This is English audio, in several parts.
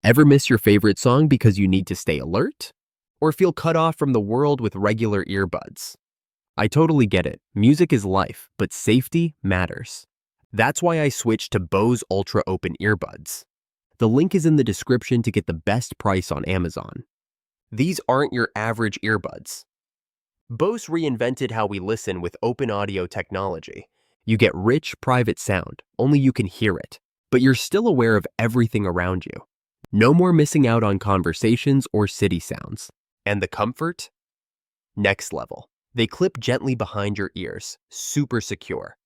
Ever miss your favorite song because you need to stay alert? Or feel cut off from the world with regular earbuds? I totally get it. Music is life, but safety matters. That's why I switched to Bose Ultra Open Earbuds. The link is in the description to get the best price on Amazon. These aren't your average earbuds. Bose reinvented how we listen with OpenAudio technology. You get rich, private sound, only you can hear it, but you're still aware of everything around you. No more missing out on conversations or city sounds. And the comfort? Next level. They clip gently behind your ears, super secure.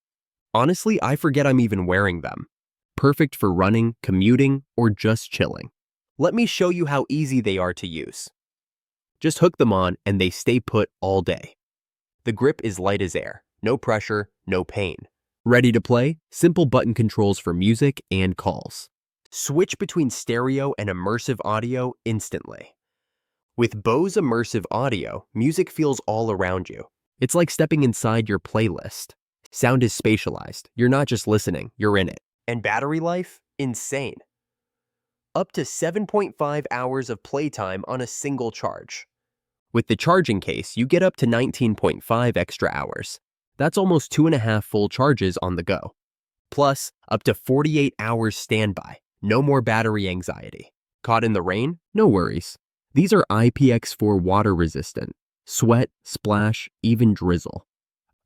Honestly, I forget I'm even wearing them. Perfect for running, commuting, or just chilling. Let me show you how easy they are to use. Just hook them on and they stay put all day. The grip is light as air, no pressure, no pain. Ready to play? Simple button controls for music and calls. Switch between stereo and immersive audio instantly. With Bose Immersive Audio, music feels all around you. It's like stepping inside your playlist. Sound is spatialized. You're not just listening, you're in it. And battery life? Insane. Up to 7.5 hours of playtime on a single charge. With the charging case, you get up to 19.5 extra hours. That's almost 2.5 full charges on the go. Plus, up to 48 hours standby. No more battery anxiety. Caught in the rain? No worries. These are IPX4 water resistant. Sweat, splash, even drizzle.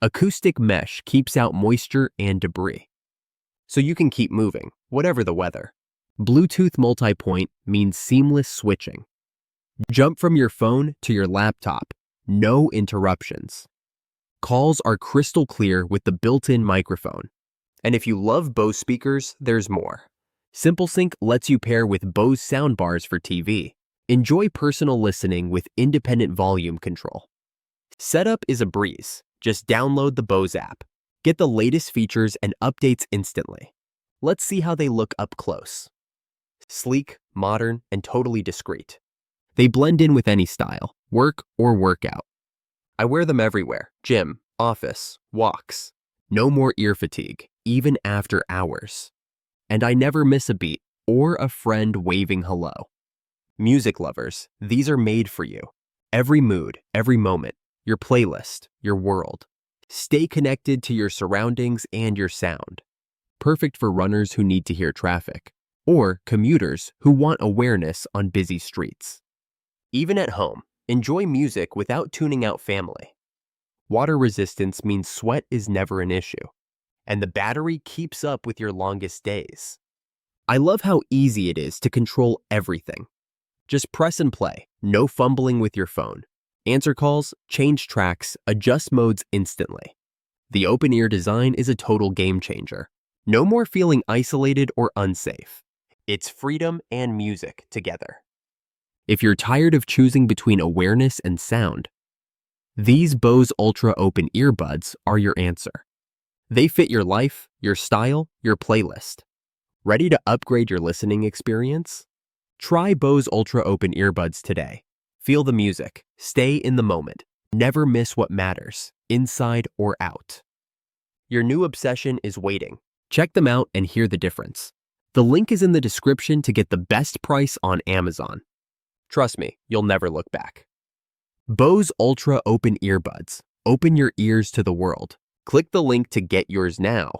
Acoustic mesh keeps out moisture and debris. So you can keep moving, whatever the weather. Bluetooth multi-point means seamless switching. Jump from your phone to your laptop. No interruptions. Calls are crystal clear with the built-in microphone. And if you love Bose speakers, there's more. SimpleSync lets you pair with Bose soundbars for TV. Enjoy personal listening with independent volume control. Setup is a breeze. Just download the Bose app. Get the latest features and updates instantly. Let's see how they look up close. Sleek, modern, and totally discreet. They blend in with any style, work or workout. I wear them everywhere. Gym, office, walks. No more ear fatigue, even after hours. And I never miss a beat or a friend waving hello. Music lovers, these are made for you. Every mood, every moment, your playlist, your world. Stay connected to your surroundings and your sound. Perfect for runners who need to hear traffic, or commuters who want awareness on busy streets. Even at home, enjoy music without tuning out family. Water resistance means sweat is never an issue, and the battery keeps up with your longest days. I love how easy it is to control everything. Just press and play, no fumbling with your phone. Answer calls, change tracks, adjust modes instantly. The open ear design is a total game changer. No more feeling isolated or unsafe. It's freedom and music together. If you're tired of choosing between awareness and sound, these Bose Ultra Open Earbuds are your answer. They fit your life, your style, your playlist. Ready to upgrade your listening experience? Try Bose Ultra Open Earbuds today. Feel the music. Stay in the moment. Never miss what matters, inside or out. Your new obsession is waiting. Check them out and hear the difference. The link is in the description to get the best price on Amazon. Trust me, you'll never look back. Bose Ultra Open Earbuds. Open your ears to the world. Click the link to get yours now.